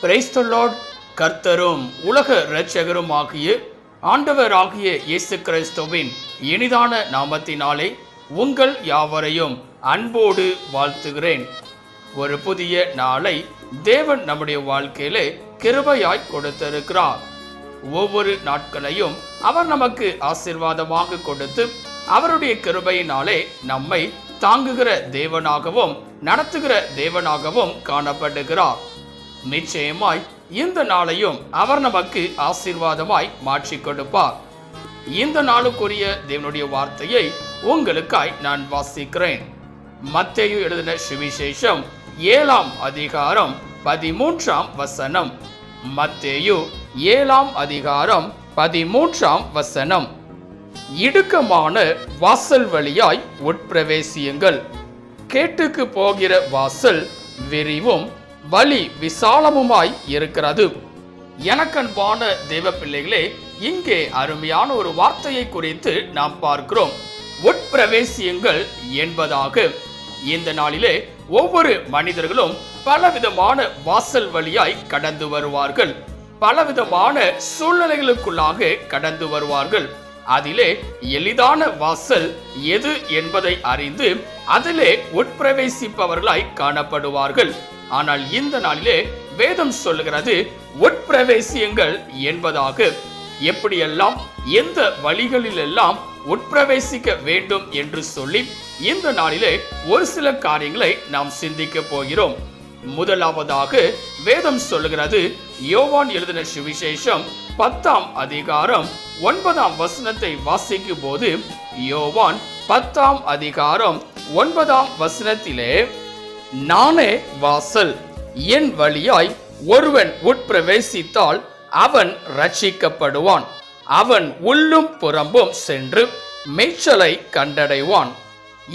Praise the Lord. கர்த்தரும் உலக இரட்சகரும் ஆகிய ஆண்டவராகிய இயேசு கிறிஸ்துவின் இனிதான நாமத்தினாலே உங்கள் யாவரையும் அன்போடு வாழ்த்துகிறேன். ஒரு புதிய நாளை தேவன் நம்முடைய வாழ்க்கையிலே கிருபையாய் கொடுத்திருக்கிறார். ஒவ்வொரு நாட்களையும் அவர் நமக்கு ஆசீர்வாதமாக கொடுத்து அவருடைய கிருபையினாலே நம்மை தாங்குகிற தேவனாகவும் நடத்துகிற தேவனாகவும் காணப்படுகிறார். நிச்சயமாய் இந்த நாளையும் அவர் நமக்கு ஆசீர்வாதமாய் மாற்றி கொடுப்பார். இந்த நாளுக்குரிய தேவனுடைய வார்த்தையை உங்களுக்காய் நான் வாசிக்கிறேன். மத்தேயு எழுதின சுவிசேஷம் 7ஆம் அதிகாரம் 13ஆம் வசனம். மத்தேயு 7ஆம் அதிகாரம் 13ஆம் வசனம். இடுக்கமான வாசல் வழியாய் உட்பிரவேசியுங்கள். கேட்டுக்கு போகிற வாசல் விரிவும் வழி விசாலமுமாய் இருக்கிறது. எனக்கன்பான தேவ பிள்ளைகளே, இங்கே அருமையான ஒரு வார்த்தையை குறித்து நாம் பார்க்கிறோம். உட்பிரவேசியுங்கள் என்பதாக. இந்த நாளிலே ஒவ்வொரு மனிதர்களும் பலவிதமான வாசல் வழியாய் கடந்து வருவார்கள். பலவிதமான சூழ்நிலைகளுக்குள்ளாக கடந்து வருவார்கள். அதிலே எளிதான வாசல் எது என்பதை அறிந்து அதிலே உட்பிரவேசிப்பவர்களாய் காணப்படுவார்கள். ஆனால் இந்த நாளிலே வேதம் சொல்லுகிறது உட்பிரவேசியுங்கள் என்பதாக. எப்படியெல்லாம் எந்த வழிகளில் எல்லாம் உட்பிரவேசிக்க வேண்டும் என்று சொல்லி இந்த நாளிலே ஒரு சில காரியங்களை நாம் சிந்திக்க போகிறோம். முதலாவதாக வேதம் சொல்லுகிறது, யோவான் எழுதின சுவிசேஷம் 10ஆம் அதிகாரம் 9ஆம் வசனத்தை வாசிக்கும் போது, யோவான் 10ஆம் அதிகாரம் 9ஆம் வசனத்திலே, நானே வாசல், என் வழியாய் ஒருவன் உட்பிரவேசித்தால் அவன் ரட்சிக்கப்படுவான். அவன் உள்ளும் புறம்பும் சென்று மேய்ச்சலை கண்டடைவான்.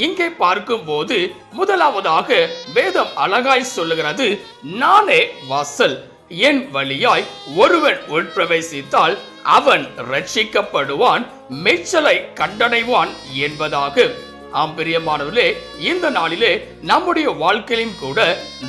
இங்கே பார்க்கும்போது முதலாவதாக வேதம் அழகாய் சொல்லுகிறது, நானே வாசல், என் வழியாய் ஒருவன் உட்பிரவேசித்தால் அவன் ரட்சிக்கப்படுவான், மேய்ச்சலை கண்டடைவான் என்பதாக. ஆம் பிரியமானவர்களே, இந்த நாளிலே நம்முடைய வாழ்க்கையிலும் கூட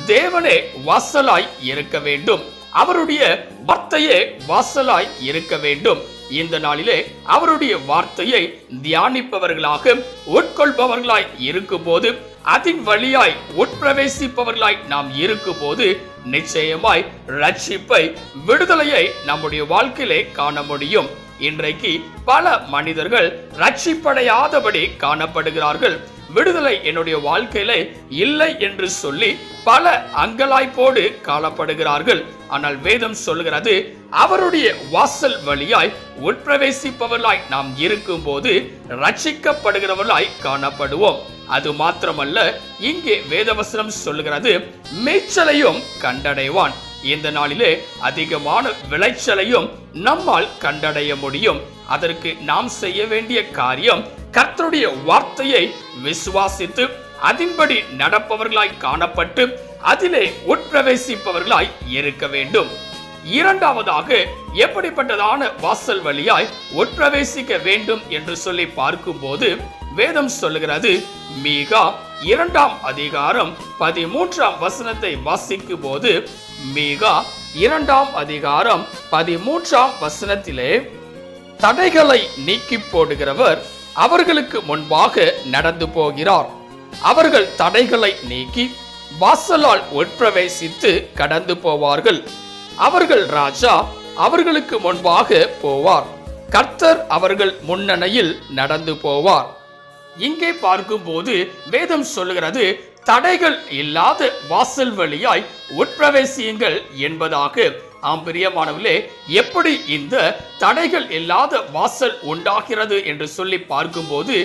தேவனே வாசலாய் இருக்க வேண்டும். அவருடைய வார்த்தையே வாசலாய் இருக்க வேண்டும். இந்த நாளிலே அவருடைய வார்த்தையை தியானிப்பவர்களாக உட்கொள்பவர்களாய் இருக்கும் போது, அதன் வழியாய் உட்பிரவேசிப்பவர்களாய் நாம் இருக்கும் போது நிச்சயமாய் ரட்சிப்பை, விடுதலையை நம்முடைய வாழ்க்கையிலே காண முடியும். இன்றைக்கு பல மனிதர்கள் ரட்சிப்படையாதபடி காணப்படுகிறார்கள். விடுதலை என்னுடைய வாழ்க்கையில இல்லை என்று சொல்லி பல அங்கலாய்ப்போடு காணப்படுகிறார்கள். ஆனால் வேதம் சொல்லுகிறது, அவருடைய வாசல் வழியாய் உட்பிரவேசிப்பவர்களாய் நாம் இருக்கும் போது ரட்சிக்கப்படுகிறவர்களாய் காணப்படுவோம். அது மாத்திரமல்ல, இங்கே வேதவசனம் சொல்லுகிறது, மேய்ச்சலையும் கண்டடைவான். இந்த நாளிலே அதிகமான விளைச்சலையும் நம்மால் கண்டடைய முடியும். அதற்கு நாம் செய்ய வேண்டிய காரியம், கர்த்தருடைய வார்த்தையை விசுவாசித்து அதன்படி நடப்பவர்களாய் காணப்பட்டு அதிலே உட்பிரவேசிப்பவர்களாய் இருக்க வேண்டும். இரண்டாவதாக, எப்படிப்பட்டதான வாசல் வழியாய் உட்பிரவேசிக்க வேண்டும் என்று சொல்லி பார்க்கும்போது வேதம் சொல்லுகிறது, மீகா 2ஆம் அதிகாரம் 13ஆம் வசனத்தை வாசிக்கும் போது, மீகா 2ஆம் அதிகாரம் 13ஆம் வசனத்திலே, தடைகளை நீக்கி போடுகிறவர் அவர்களுக்கு முன்பாக நடந்து போகிறார். அவர்கள் தடைகளை நீக்கி வாசலால் உட்பிரவேசித்து கடந்து போவார்கள். அவர்கள் ராஜா அவர்களுக்கு முன்பாக போவார். கர்த்தர் அவர்கள் முன்னணியில் நடந்து போவார். இங்கே பார்க்கும்போது வேதம் சொல்லுகிறது, தடைகள் இல்லாத வாசல் வழியாய் உட்பிரவேசியுங்கள் என்பதாக. ஆம் பிரியமானவர்களே, எப்படி இந்த தடைகள் இல்லாத வாசல் உண்டாகிறது என்று சொல்லி பார்க்கும்போது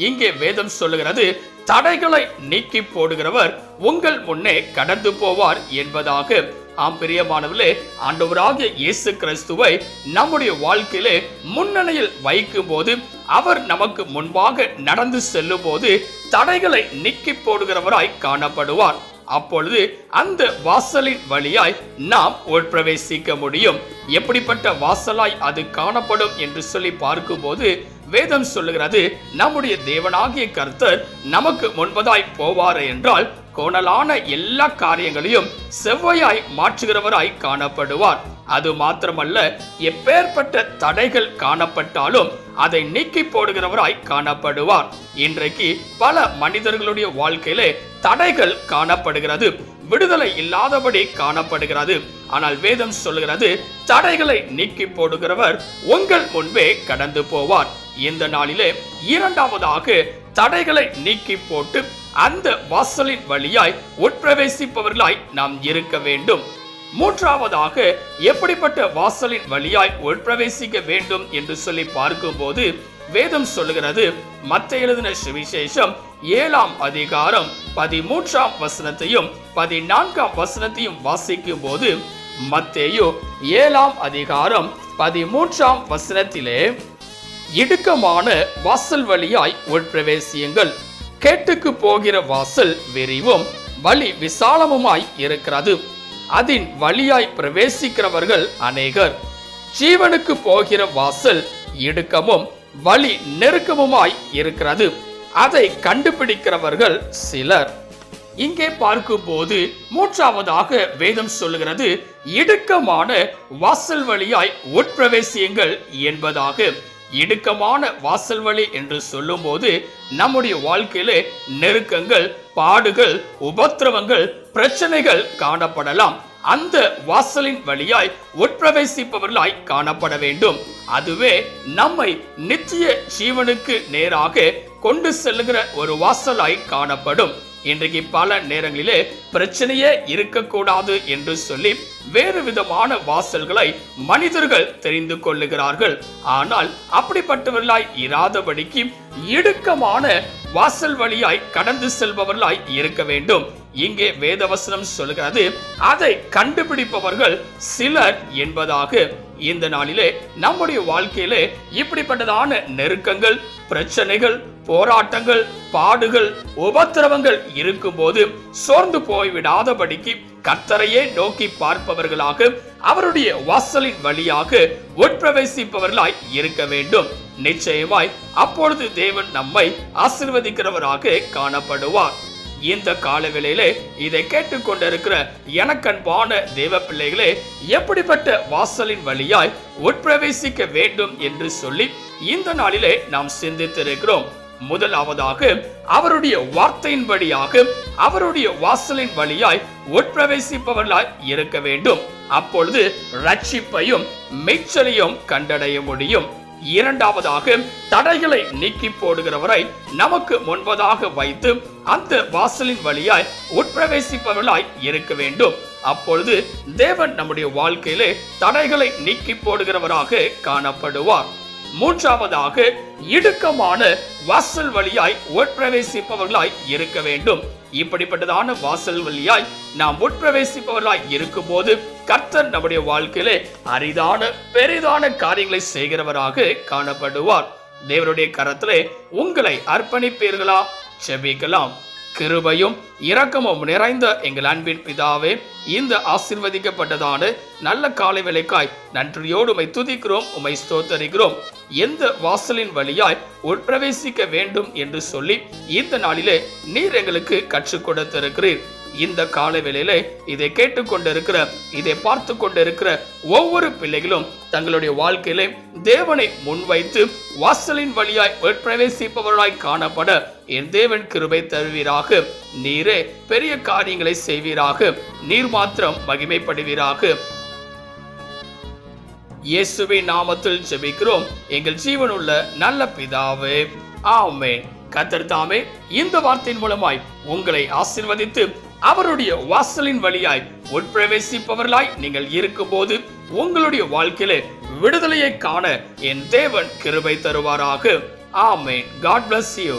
இங்கே வேதம் சொல்லுகிறது, தடைகளை நீக்கி போடுகிறவர் உங்கள் முன்னே கடந்து போவார் என்பதாக. ஆம் பிரியமானவர்களே, ஆண்டவராகிய இயேசு கிறிஸ்துவை நம்முடைய வாழ்க்கையிலே முன்னணியில் வைக்கும் போது, அவர் நமக்கு முன்பாக நடந்து செல்லும் போது தடைகளை நீக்கி போடுகிறவராய் காணப்படுவார். அப்பொழுது அந்த வாசலின் வழியாய் நாம் உட்பிரவேசிக்க முடியும். எப்படிப்பட்ட வாசலாய் அது காணப்படும் என்று சொல்லி பார்க்கும்போது வேதம் சொல்லுகிறது, நம்முடைய தேவனாகிய கர்த்தர் நமக்கு முன்பதாய் போவார் என்றால் கோணலான எல்லா காரியங்களையும் செவ்வையாய் மாற்றுகிறவராய் காணப்படுவார். அது மாத்திரமல்ல, எப்பேற்பட்ட தடைகள் காணப்பட்டாலும் அதை நீக்கி போடுகிறவராய் காணப்படுவார். இன்றைக்கு பல மனிதர்களுடைய வாழ்க்கையிலே தடைகள் காணப்படுகிறது, விடுதலை இல்லாதபடி காணப்படுகிறது. ஆனால் வேதம் சொல்லுகிறது, தடைகளை நீக்கி போடுகிறவர் உங்கள் முன்பே கடந்து போவார். இந்த நாளிலே இரண்டாவதாக தடைகளை நீக்கி போட்டு அந்த வாசலின் வழியாய் உட்பிரவேசிப்பவர்களாய் நாம் இருக்க வேண்டும். மூன்றாவதாக எப்படிப்பட்ட வாசலின் வழியாய் உட்பிரவேசிக்க வேண்டும் என்று சொல்லி பார்க்கும்போது வேதம் சொல்லுகிறது, மத்தேயு எழுதின சுவிசேஷம் 7ஆம் அதிகாரம் 13ஆம் வசனத்தையும் 14ஆம் வசனத்தையும் வாசிக்கும் போது மத்தேயு 7ஆம் அதிகாரம் 13ஆம் வசனத்திலே, இடுக்கமான வாசல் வழியாய் உட்பிரவேசியுங்கள், கேட்டுக்கு போகிற வாசல் விரிவும் வழி விசாலமுமாய் இருக்கிறது, அதன் வழியாய் பிரவேசிக்கிறவர்கள் அநேகர். ஜீவனுக்கு போகிற வாசல் இடுக்கமும் வழி நெருக்கமுமாய் இருக்கிறது, அதை கண்டுபிடிக்கிறவர்கள் சிலர். இங்கே பார்க்கும் போது மூன்றாவதாக வேதம் சொல்லுகிறது, இடுக்கமான வாசல் வழியாய் உட்பிரவேசியுங்கள் என்பதாக. இடுக்கமான வாசல் வழி என்று சொல்லும் போது நம்முடைய வாழ்க்கையிலே நெருக்கங்கள், பாடுகள், உபத்திரவங்கள், பிரச்சனைகள் காணப்படலாம். அந்த வாசலின் வழியாய் உட்பிரவேசிப்பவர்களாய் காணப்பட வேண்டும். அதுவே நம்மை நித்திய ஜீவனுக்கு நேராக கொண்டு செல்லுகிற ஒரு வாசலாய் காணப்படும். இன்றைக்கு பல நேரங்களிலே பிரச்சனையே இருக்கக்கூடாது என்று சொல்லி வேறு விதமான வாசல்களை மனிதர்கள் தெரிந்து கொள்ளுகிறார்கள். ஆனால் அப்படிப்பட்டவர்களாய் இராதபடிக்கு இடுக்கமான வாசல் வழியாய் கடந்து செல்பவர்களாய் இருக்க வேண்டும். இங்கே வேதவசனம் சொல்கிறது, அதை கண்டுபிடிப்பவர்கள் சிலர் என்பதாக. இந்த நாளிலே நம்முடைய வாழ்க்கையிலே இப்படிப்பட்டதான நெருக்கங்கள், பிரச்சனைகள், போராட்டங்கள், பாடுகள், உபத்திரவங்கள் இருக்கும்போது சோர்ந்து போய்விடாதபடிக்கு கர்த்தரையே நோக்கி பார்ப்பவர்களாக அவருடைய வாசலின் வழியாக உட்பிரவேசிப்பவர்களாய் இருக்க வேண்டும். நிச்சயமாய் அப்பொழுது தேவன் நம்மை ஆசீர்வதிக்கிறவராக காணப்படுவார். இந்த காலவேளையிலே இதை கேட்டுக்கொண்டிருக்கிற எனக்கன்பான தேவ பிள்ளைகளே, எப்படிப்பட்ட வாசலின் வழியாய் உட்பிரவேசிக்க வேண்டும் என்று சொல்லி இந்த நாளிலே நாம் சிந்தித்திருக்கிறோம். முதலாவதாக அவருடைய வார்த்தையின்படியாக அவருடைய வாசலின் வழியாய் உட்பிரவேசிப்பவர்களாய் இருக்க வேண்டும். அப்பொழுது ரட்சிப்பையும் மெய்ச்சலையும் கண்டடைய முடியும். இரண்டாவதாக தடைகளை நீக்கி போடுகிறவரை நமக்கு முன்பதாக வைத்து அந்த வாசலின் வழியாய் உட்பிரவேசிப்பவர்களாய் இருக்க வேண்டும். அப்பொழுது தேவன் நம்முடைய வாழ்க்கையிலே தடைகளை நீக்கி போடுகிறவராக காணப்படுவார். மூன்றாவதாக இடுக்கமான வாசல் வழியாய் உட்பிரவேசிப்பவர்களாய் இருக்க வேண்டும். இப்படிப்பட்டதான வாசல் வழியாய் நாம் உட்பிரவேசிப்பவர்களாய் இருக்கும் போது கர்த்தர் நம்முடைய வாழ்க்கையிலே அரிதான பெரிதான காரியங்களை செய்கிறவராக காணப்படுவார். தேவனுடைய கரத்திலே உங்களை அர்ப்பணிப்பீர்களா? செபிக்கலாம். கிருபையும் இரக்கமும் நிறைந்த எங்கள் அன்பின் பிதாவே, இந்த ஆசீர்வதிக்கப்பட்டதான நல்ல காலை வேளைக்காய் நன்றியோடு உம்மை துதிக்கிறோம், உம்மை ஸ்தோத்தரிக்கிறோம். எந்த வாசலின் வழியாய் உட்பிரவேசிக்க வேண்டும் என்று சொல்லி இந்த நாளிலே நீர் எங்களுக்கு கற்றுக் கொடுத்திருக்கிறீர். இந்த காலை வேளையிலே இதை கேட்டுக்கொண்டிருக்கிற, இதை பார்த்து கொண்டிருக்கிற ஒவ்வொரு பிள்ளைகளும் தங்களுடைய வாழ்க்கையிலே தேவனை முன்வைத்து வாசலின் வழியாய் உட்பிரவேசிப்பவர்களாய் காணப்பட என் தேவன் கிருபை தருவீராக. நீரே பெரிய காரியங்களை செய்வீராக. நீர் மாத்திரம் மகிமைப்படுவீராக. இயேசுவின் நாமத்தில் ஜெபிக்கிறோம் எங்கள் ஜீவனுள்ள நல்ல பிதாவே, ஆமென். கர்த்தர் தாமே இந்த வார்த்தையின் மூலமாய் உங்களை ஆசீர்வதித்து அவருடைய வாசலின் வழியாய் உட்பிரவேசிப்பவர்களாய் நீங்கள் இருக்கும்போது உங்களுடைய வாழ்க்கையிலே விடுதலையை காண என் தேவன் கிருபை தருவாராக. ஆமென். God bless you.